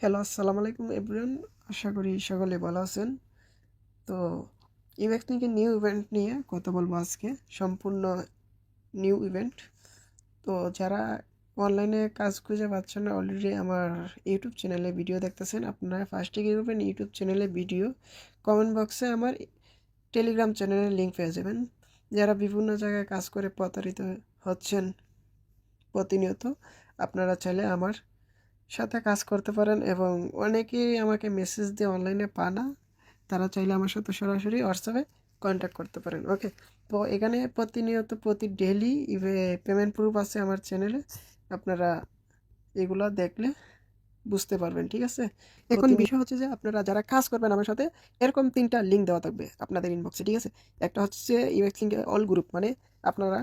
Hello, আসসালামু আলাইকুম everyone. আশা করি সকলে ভালো আছেন। তো ইউএক্স লিংকের নিউ ইভেন্ট নিয়ে কথা বলবো আজকে। সম্পূর্ণ নিউ ইভেন্ট। তো যারা অনলাইনে কাজ খুঁজে পাচ্ছেন না, অলরেডি আমার ইউটিউব চ্যানেলে ভিডিও দেখতেছেন, আপনারা ফার্স্টে কী করবেন, ইউটিউব চ্যানেলে ভিডিও কমেন্ট বক্সে আমার টেলিগ্রাম চ্যানেলের লিঙ্ক পেয়ে যাবেন। যারা বিভিন্ন জায়গায় কাজ করে প্রতারিত হচ্ছেন প্রতিনিয়ত, আপনারা চাইলে আমার সাথে কাজ করতে পারেন। এবং অনেকেই আমাকে মেসেজ দিয়ে অনলাইনে পায় না, তারা চাইলে আমার সাথে সরাসরি হোয়াটসঅ্যাপে কন্ট্যাক্ট করতে পারেন। ওকে, তো এখানে প্রতিনিয়ত প্রতি ডেইলি পেমেন্ট প্রুফ আছে আমার চ্যানেলে, আপনারা এগুলা দেখলে বুঝতে পারবেন। ঠিক আছে, এখন বিষয় হচ্ছে যে আপনারা যারা কাজ করবেন আমার সাথে, এরকম 3টা লিঙ্ক দেওয়া থাকবে আপনাদের ইনবক্সে। ঠিক আছে, একটা হচ্ছে ইউএক্স লিঙ্ক অল গ্রুপ, মানে আপনারা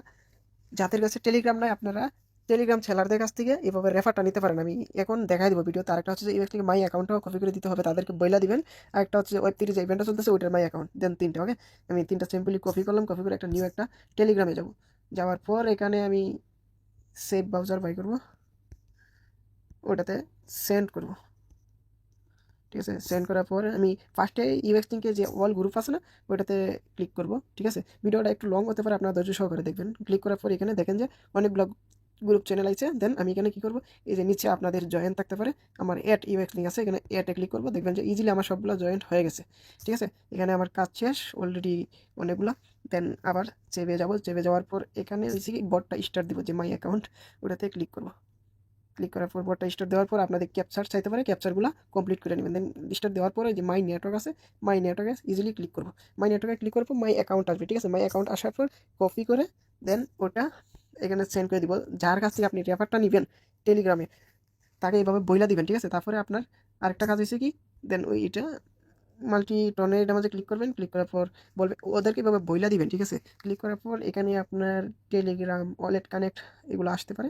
যাদের কাছে টেলিগ্রাম নাই, আপনারা টেলিগ্রাম সেলারদের কাছ থেকে এভাবে রেফারটা নিতে পারেন। আমি এখন দেখাই দেবো ভিডিও। তার একটা হচ্ছে যে ইউএক্স লিঙ্ক মাই অ্যাকাউন্টটাও কপি করে দিতে হবে, তাদেরকে বইলা দিবেন। আর একটা হচ্ছে ওয়েব 3 যে ইভেন্টটা চলতেছে ওইটার মাই অ্যাকাউন্ট, দেন 3টা। ওকে, আমি 3টা সিম্পলি কপি করলাম, কপি করে একটা নিউ একটা টেলিগ্রামে যাব। যাওয়ার পর এখানে আমি সেভ ব্রাউজার বাই করব, ওটাতে সেন্ড করব। ঠিক আছে, সেন্ড করার পর আমি ফার্স্টে ইউএক্স লিঙ্কে যে অল গ্রুপ আছে না, ওটাতে ক্লিক করব। ঠিক আছে, ভিডিওটা একটু লং হতে পারে, আপনারা ধৈর্য সহকারে দেখবেন। ক্লিক করার পর এখানে দেখেন যে অনেকগুলো গ্রুপ চ্যানেল আছে। দেন আমি এখানে কী করবো, এই যে নিচে আপনাদের জয়েন থাকতে পারে, আমার অ্যাড ইউএক্স লিঙ্ক আছে, এখানে অ্যাডে ক্লিক করবো। দেখবেন যে ইজিলি আমার সবগুলো জয়েন্ট হয়ে গেছে। ঠিক আছে, এখানে আমার কাজ শেষ অলরেডি অনেকগুলো। দেন আবার চেপে যাব, চেপে যাওয়ার পর এখানে হচ্ছে কি বটটা স্টার্ট দিব, যে মাই অ্যাকাউন্ট, ওটাতে ক্লিক করবো। ক্লিক করার পর বোর্ডটা স্টার্ট দেওয়ার পর আপনাদের ক্যাপচার চাইতে পারে, ক্যাপচারগুলো কমপ্লিট করে নেবেন। দেন স্টার্ট দেওয়ার পরে যে মাই নেটওয়ার্ক আছে, মাই নেটওয়ার্কে ইজিলি ক্লিক করবো। মাই নেটওয়ার্কে ক্লিক করার পর মাই অ্যাকাউন্ট আসবে। ঠিক আছে, মাই অ্যাকাউন্ট আসার পর কপি করে দেন ওটা এখানে সেন্ড করে দিব। যার কাছ থেকে আপনি রেফারটা নেবেন টেলিগ্রামে, তাকে এইভাবে বইলা দিবেন। ঠিক আছে, তারপরে আপনার আরেকটা কাজ হয়েছে কি, দেন ওইটা মাল্টি টনের এটার মাঝে ক্লিক করবেন। ক্লিক করার পর বলবে, ওদেরকে এভাবে বইলা দিবেন। ঠিক আছে, ক্লিক করার পর এখানে আপনার টেলিগ্রাম ওয়ালেট কানেক্ট এগুলো আসতে পারে।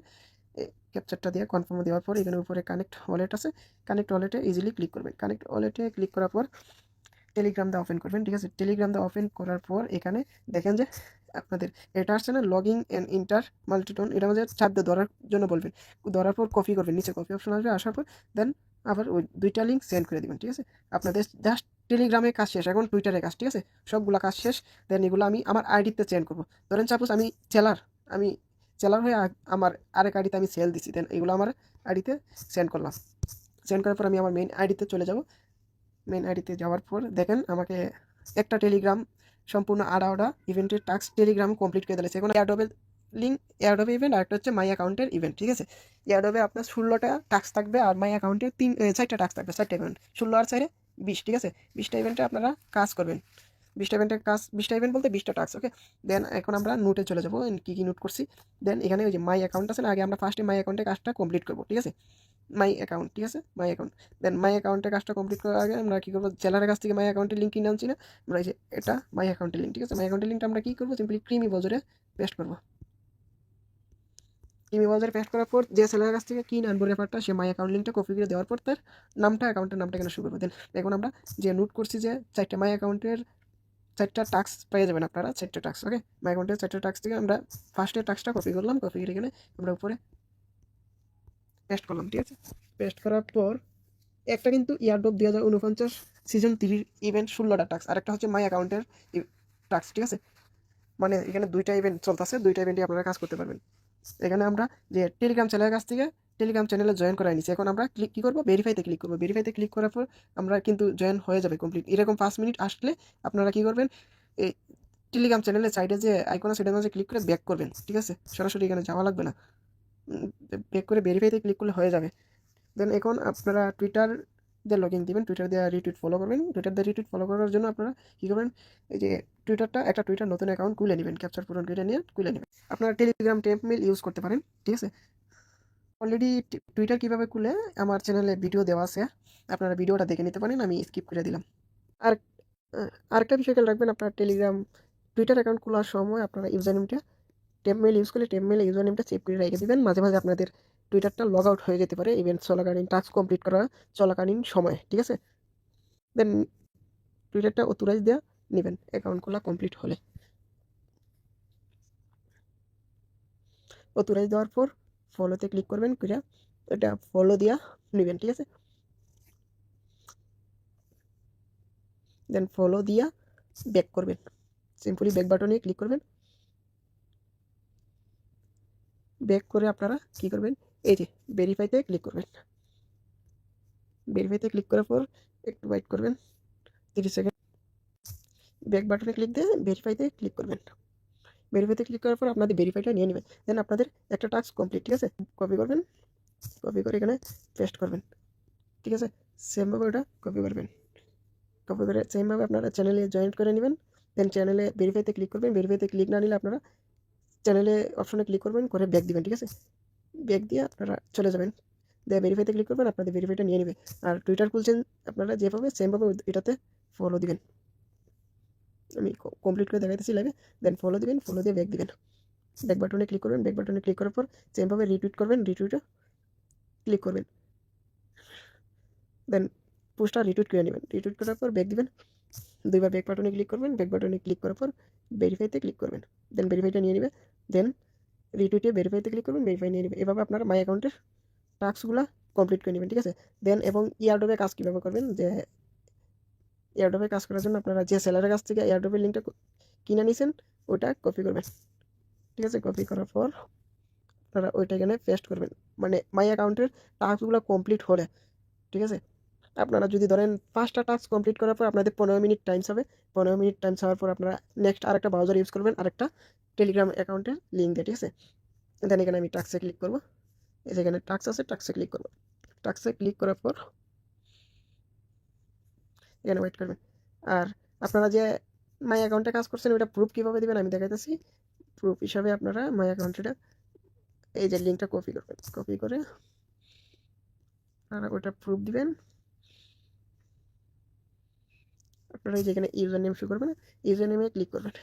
ক্যাপচারটা দিয়ে কনফার্ম দেওয়ার পর এখানে উপরে কানেক্ট ওয়ালেট আছে, কানেক্ট ওয়ালেটে ইজিলি ক্লিক করবেন। কানেক্ট ওয়ালেটে ক্লিক করার পর টেলিগ্রাম দিয়ে ওপেন করবেন। ঠিক আছে, টেলিগ্রাম দিয়ে ওপেন করার পর এখানে দেখেন যে আপনাদের এটা আসছে না, লগিং অ্যান্ড ইন্টার মাল্টিটন, এটা আমাদের চাপ দিয়ে ধরার জন্য বলবেন। ধরার পর কপি করবেন, নিচে কপি অপশন আসবে, আসার পর দেন আবার ওই 2টা লিঙ্ক সেন্ড করে দেবেন। ঠিক আছে, আপনাদের জাস্ট টেলিগ্রামে কাজ শেষ, এখন টুইটারে কাজ। ঠিক আছে, সবগুলো কাজ শেষ। দেন এগুলো আমি আমার আইডিতে চেঞ্জ করবো। ধরেন সাপোজ আমি সেলার, আমি সেলার হয়ে আমার আরেক আইডিতে আমি সেল দিচ্ছি, দেন এগুলো আমার আইডিতে সেন্ড করলাম। সেন্ড করার পর আমি আমার মেইন আইডিতে চলে যাব। মেইন আইডিতে যাওয়ার পর দেখেন আমাকে একটা টেলিগ্রাম সম্পূর্ণ 18টা ইভেন্টের টাস্ক টেলিগ্রাম কমপ্লিট করে দিয়েছে। এখন এয়ারড্রপের লিঙ্ক, এয়ারড্রপে ইভেন্ট, আর একটা হচ্ছে মাই অ্যাকাউন্টের ইভেন্ট। ঠিক আছে, এয়ারড্রপে আপনার 16টা টাস্ক থাকবে, আর মাই অ্যাকাউন্টে 4টা টাস্ক থাকবে, 4টা ইভেন্ট, 16 আর 4 20। ঠিক আছে, 20টা ইভেন্টে আপনারা কাজ করবেন। 20টা ইভেন্টের কাজ, 20টা ইভেন্ট বলতে 20টা টাস্ক। ওকে, দেন এখন আমরা নোটে চলে যাবো, কী কী নোট করছি। দেন এখানে ওই যে মাই অ্যাকাউন্ট আছে না, আগে আমরা ফার্স্টে মাই অ্যাকাউন্টে কাজটা কমপ্লিট করবো। ঠিক আছে, মাই অ্যাকাউন্ট, ঠিক আছে, মাই অ্যাকাউন্ট। দেন মাই অ্যাকাউন্টের কাজটা কমপ্লিট করার আগে আমরা কী করবো, জেলারের কাছ থেকে মাই অ্যাকাউন্টের লিঙ্ক কিনে আনছি না আমরা, এই যে এটা মাই অ্যাকাউন্টের লিঙ্ক। ঠিক আছে, মাই অ্যাকাউন্টের লিঙ্কটা আমরা কী করবো, সিম্পলি ক্রিমি ব্রাউজারে পেস্ট করবো। ক্রিমি ব্রাউজারে পেস্ট করার পর যে সেলারের কাছ থেকে কিনে আনবো রেফারটা, সে মাই অ্যাকাউন্ট লিঙ্কটা কপি করে দেওয়ার পর তার নামটা, অ্যাকাউন্টের নামটা এখানে শুরু করবো। দেন এখন আমরা যে নোট করছি যে 4টা মাই অ্যাকাউন্টের 4টা টাস্ক পেয়ে যাবেন আপনারা, 4টা টাস্ক। ওকে, মাই অ্যাকাউন্টের 4টা টাস্ক থেকে আমরা ফার্স্টের টাস্কটা কপি করলাম, কপি করে এখানে আমরা উপরে পেস্ট করলাম। ঠিক আছে, পেস্ট করার পর একটা কিন্তু ইয়ারড্রপ 2049 সিজন 3 ইভেন্ট 16টা টাস্ক, আর একটা হচ্ছে মাই অ্যাকাউন্টের টাস্ক। ঠিক আছে, মানে এখানে 2টা ইভেন্ট চলতেছে, 2টা ইভেন্টে আপনারা কাজ করতে পারবেন। এখানে আমরা যে টেলিগ্রাম চ্যানেলের কাছ থেকে টেলিগ্রাম চ্যানেলে জয়েন করাই নিচ্ছি। এখন আমরা কী করবো, ভেরিফাইতে ক্লিক করবো। ভেরিফাইতে ক্লিক করার পর আমরা কিন্তু জয়েন হয়ে যাবে কমপ্লিট। এরকম 5 মিনিট আসলে আপনারা কী করবেন, এই টেলিগ্রাম চ্যানেলের সাইডে যে আইকন আছে সেটার মাঝে ক্লিক করে ব্যাক করবেন। ঠিক আছে, সরাসরি এখানে যাওয়া লাগবে না, ব্যাক করে ভেরিফাইতে ক্লিক করলে হয়ে যাবে। দেন এখন আপনারা টুইটার দিয়ে লগ ইন দিবেন, টুইটার দিয়ে রিটুইট ফলো করবেন। টুইটার দিয়ে রিটুইট ফলো করার জন্য আপনারা কী করবেন, এই যে একটা টুইটার নতুন অ্যাকাউন্ট খুলে নেবেন, ক্যাপচার পূরণ করে নিয়ে খুলে নেবেন। আপনারা টেলিগ্রাম টেম্পমেল ইউজ করতে পারেন। ঠিক আছে, অলরেডি টুইটার কীভাবে খুলে আমার চ্যানেলে ভিডিও দেওয়া আছে, আপনারা ভিডিওটা দেখে নিতে পারেন, আমি স্কিপ করে দিলাম। আর আরেকটা বিষয় খেয়াল রাখবেন, আপনার টেলিগ্রাম টুইটার অ্যাকাউন্ট খোলার সময় আপনারা ইউজার নেমটা টেম্পমেল ইউজ করলে টেম্পমেলে ইউজার নেমটা সেভ করে রেখে দেবেন। মাঝে মাঝে আপনাদের টুইটারটা লগ আউট হয়ে যেতে পারে ইভেন্ট চলাকালীন, টাস্ক কমপ্লিট করা চলাকালীন সময়। ঠিক আছে, দেন টুইটারটা অথরাইজ দেওয়া নেবেন অ্যাকাউন্ট খোলা কমপ্লিট হলে। অথরাইজ দেওয়ার পর ফলোতে ক্লিক করবেন, এটা ফলো দিয়া নেবেন। ঠিক আছে, দেন ফলো দিয়া ব্যাক করবেন, সিম্পলি ব্যাক বাটনে ক্লিক করবেন। ব্যাক করে আপনারা কী করবেন, এই যে ভেরিফাইতে ক্লিক করবেন। ভেরিফাইতে ক্লিক করার পর একটু ওয়েট করবেন 30 সেকেন্ড। ব্যাক বাটনে ক্লিক দিয়ে ভেরিফাইতে ক্লিক করবেন। ভেরিফাইতে ক্লিক করার পর আপনাদের ভেরিফাইটা নিয়ে নেবেন। দেন আপনাদের একটা টাস্ক কমপ্লিট, ঠিক আছে। কপি করবেন, কপি করে এখানে পেস্ট করবেন, ঠিক আছে। সেমভাবে ওটা কপি করবেন, কপি করে সেমভাবে আপনারা চ্যানেলে জয়েন করে নেবেন। দেন চ্যানেলে ভেরিফাইতে ক্লিক করবেন। ভেরিফাইতে ক্লিক না নিলে আপনারা চ্যানেলে অপশনে ক্লিক করবেন, করে ব্যাক দিবেন, ঠিক আছে। ব্যাক দিয়ে আপনারা চলে যাবেন, দিয়ে ভেরিফাইতে ক্লিক করবেন, আপনাদের ভেরিফাইটা নিয়ে নেবে। আর টুইটার খুলছেন আপনারা যেভাবে সেমভাবে এটাতে ফলো দিবেন। আমি কমপ্লিট করে দেখাইতেছি লাইভে। দেন ফলো দিবেন, ফলো দিয়ে ব্যাক দিবেন। ব্যাক বাটনে ক্লিক করবেন, ব্যাক বাটনে ক্লিক করার পর সেমভাবে রিটুইট করবেন, রিটুইটে ক্লিক করবেন। দেন পোস্টটা রিটুইট করে নেবেন, রিটুইট করার পর ব্যাক দিবেন। দুইবার ব্যাক বাটনে ক্লিক করবেন, ব্যাক বাটনে ক্লিক করার পর ভেরিফাইতে ক্লিক করবেন। দেন ভেরিফাইটা নিয়ে নেবে। দেন রিটুইটে ভেরিফাইতে ক্লিক করবেন, ভেরিফাই নিয়ে নেবে। এভাবে আপনারা মাই অ্যাকাউন্টের টাস্কগুলো কমপ্লিট করে নেবেন, ঠিক আছে। দেন এবং এয়ারড্রপে কাজ কীভাবে করবেন, যে এয়ারড্রপে কাজ করার জন্য আপনারা যে সেলারের কাছ থেকে এয়ারড্রপের লিঙ্কটা কিনে নিয়েছেন ওটা কপি করবেন, ঠিক আছে। কপি করার পর আপনারা ওইটা এখানে পেস্ট করবেন, মানে মাই অ্যাকাউন্টের টাস্কগুলো কমপ্লিট হলে, ঠিক আছে। আপনারা যদি ধরেন 5টা টাস্ক কমপ্লিট করার পর আপনাদের 15 মিনিট টাইমস হবে। 15 মিনিট টাইমস হওয়ার পর আপনারা নেক্সট আরেকটা ব্রাউজার ইউজ করবেন, আরেকটা টেলিগ্রাম অ্যাকাউন্টের লিঙ্ক দিয়ে, ঠিক আছে। দেন এখানে আমি টাস্কে ক্লিক করবো, এই যেখানে টাস্ক আছে টাস্কে ক্লিক করবো। টাস্কে ক্লিক করার পর এখানে ওয়েট করবেন। আর আপনারা যে মাই অ্যাকাউন্টে কাজ করছেন ওটা প্রুফ কীভাবে দেবেন আমি দেখাইতেছি। প্রুফ হিসাবে আপনারা মাই অ্যাকাউন্টটা এই যে লিঙ্কটা কপি করবেন, কপি করে আপনারা ওটা প্রুফ দিবেন। আপনারা এই যেখানে ইউজার নেম শো করবেন, ইউজার নেমে ক্লিক করবেন।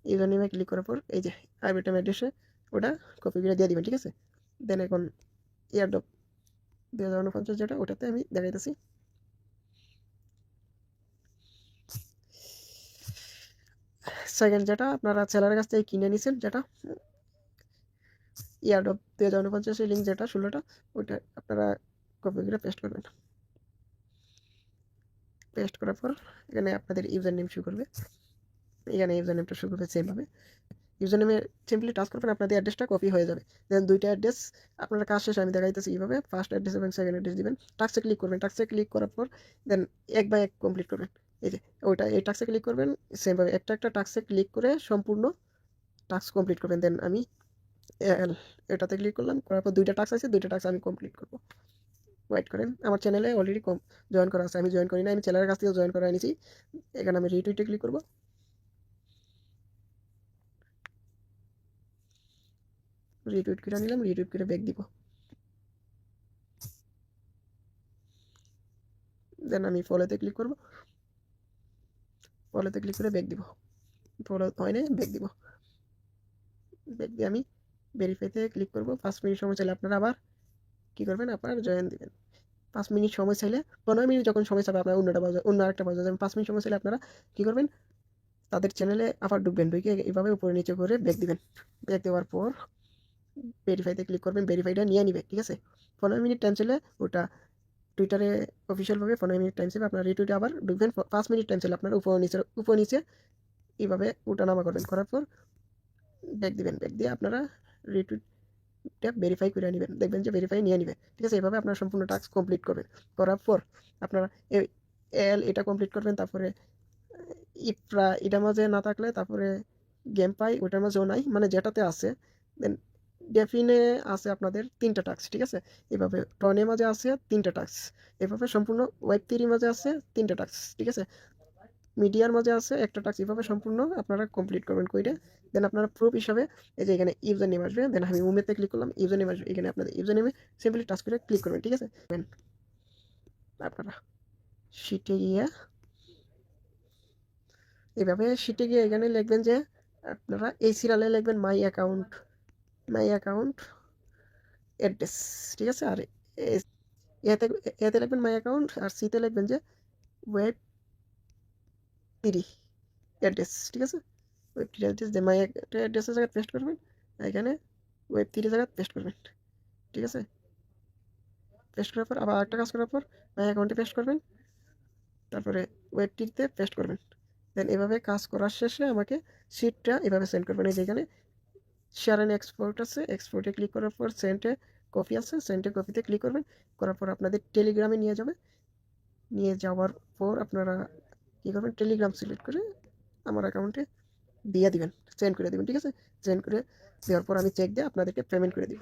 ইউজার নেমে ক্লিক করার পর এই যে আরবিটাম অ্যাড্রেসে ওটা কপি করে দিয়ে দিবেন, ঠিক আছে। দেন এখন এয়ারড্রপ 2049 যেটা ওটাতে আমি দেখাইতেছি। সেকেন্ড যেটা আপনারা সেলারের কাছ থেকে কিনে নিয়েছেন, যেটা এয়ারড্রপ 2049 লিঙ্ক যেটা 16টা, ওইটা আপনারা কপি করে পেস্ট করবেন। পেস্ট করার পর এখানে আপনাদের ইউজার নেম শো করবে, এখানে ইউজার নেমটা শো করবে সেমভাবে। ইউজার নেমে সিম্পলি টাচ করবেন, আপনাদের অ্যাড্রেসটা কপি হয়ে যাবে। দেন দুইটা অ্যাড্রেস আপনারা কাজ শেষে আমি দেখাইতেছি কীভাবে। ফার্স্ট অ্যাড্রেস এবং সেকেন্ড অ্যাড্রেস দিবেন। টাস্কে ক্লিক করবেন, টাস্কে ক্লিক করার পর দেন এক বাই এক কমপ্লিট করবেন। এই যে ওইটা এই টাস্কে ক্লিক করবেন, সেমভাবে একটা একটা টাস্কে ক্লিক করে সম্পূর্ণ টাস্ক কমপ্লিট করবেন। দেন আমি এটাতে ক্লিক করলাম, করার পর দুইটা টাস্ক আছে, দুইটা টাস্ক আমি কমপ্লিট করবো। ওয়েট করেন, আমার চ্যানেলে অলরেডি জয়েন করা আছে, আমি জয়েন করি না, আমি চ্যানেলের কাছ থেকে জয়েন করা এনেছি। এখানে আমি রিটুইটে ক্লিক করবো, রিটুইট করে নিলাম, রিটুইট করে ব্যাক দিব। দেন আমি ফলোতে ক্লিক করব, ফলোতে ক্লিক করে ব্যাক দিব। ফলো হয় না, ব্যাক দিব। ব্যাক দিয়ে আমি ভেরিফাইতে ক্লিক করব। 5 মিনিট সময় চাইলে আপনারা আবার কী করবেন, আপনারা জয়েন দিবেন। 5 মিনিট সময় চাইলে, 15 মিনিট যখন সময় চাইবে আপনারা অন্য আরেকটা বাজার যাবেন। 5 মিনিট সময় চাইলে আপনারা কী করবেন, তাদের চ্যানেলে আবার ঢুকবেন, ঢুকে এইভাবে উপরে নিচে করে ব্যাক দিবেন। ব্যাক দেওয়ার পর ভেরিফাইতে ক্লিক করবেন, ভেরিফাইটা নিয়ে নিবে, ঠিক আছে। 15 মিনিট টাইম চাইলে ওটা টুইটারে অফিসিয়ালভাবে 15 মিনিট টাইম চাইবে, আপনারা রিটুইটে আবার ঢুকবেন। 5 মিনিট টাইম চাইলে আপনারা উপর নিচে এইভাবে ওঠানামা করবেন। করার পর ব্যাক দিবেন, ব্যাক দিয়ে আপনারা রিটুইটটা ভেরিফাই করে নেবেন, দেখবেন যে ভেরিফাই নিয়ে নেবে, ঠিক আছে। এইভাবে আপনারা সম্পূর্ণ টাস্ক কমপ্লিট করবেন। করার পর আপনারা এটা কমপ্লিট করবেন। তারপরে ইফরা এটার মাঝে না থাকলে তারপরে গেম পাই ওটার মাঝেও নাই, মানে যেটাতে আছে। দেন ডেফিনে আছে আপনাদের 3টা টাস্ক, ঠিক আছে। এভাবে টনের মাঝে আছে 3টা টাস্ক, এভাবে সম্পূর্ণ ওয়েব3 মাঝে আছে 3টা টাস্ক, ঠিক আছে। মিডিয়ার মাঝে আছে একটা টাস্ক, এভাবে সম্পূর্ণ আপনারা কমপ্লিট করবেন কইরে। দেন আপনারা প্রুফ হিসাবে এই যে এখানে ইউজার নেম আসবে। দেন আমি উমেতে ক্লিক করলাম, ইউজার নেম আসবে, এখানে আপনাদের ইউজার নেমে সিম্পলি টাচ করে ক্লিক করবেন, ঠিক আছে। আপনারা শিটে গিয়ে এইভাবে শিটে গিয়ে এখানে লিখবেন যে আপনারা এই সিরিয়ালে লিখবেন মাই অ্যাকাউন্ট অ্যাড্রেস, ঠিক আছে। আর এতে এতে লিখবেন মাই অ্যাকাউন্ট, আর সিতে লিখবেন যে ওয়েব3 অ্যাড্রেস, ঠিক আছে। ওয়েব3 অ্যাড্রেস যে মাই অ্যাড্রেসের জায়গায় পেস্ট করবেন, এখানে ওয়েব3 জায়গায় পেস্ট করবেন, ঠিক আছে। পেস্ট করার পর আবার একটা কাজ করার পর মাই অ্যাকাউন্টে পেস্ট করবেন। তারপরে ওয়েবটিতে পেস্ট করবেন। দেন এভাবে কাজ করার শেষে আমাকে শিটটা এভাবে সেন্ড করবেন। এই যেখানে শেয়ার অ্যান্ড এক্সপোর্ট আছে, এক্সপোর্টে ক্লিক করার পর সেন্টে কপি আছে, সেন্টে কপিতে ক্লিক করবেন। করার পর আপনাদের টেলিগ্রামে নিয়ে যাবে। নিয়ে যাওয়ার পর আপনারা কী করবেন, টেলিগ্রাম সিলেক্ট করে আমার অ্যাকাউন্টে দিয়ে দিবেন, সেন্ড করে দিবেন। ঠিক আছে, সেন্ড করে দেওয়ার পর আমি চেক দিয়ে আপনাদেরকে পেমেন্ট করে দিব।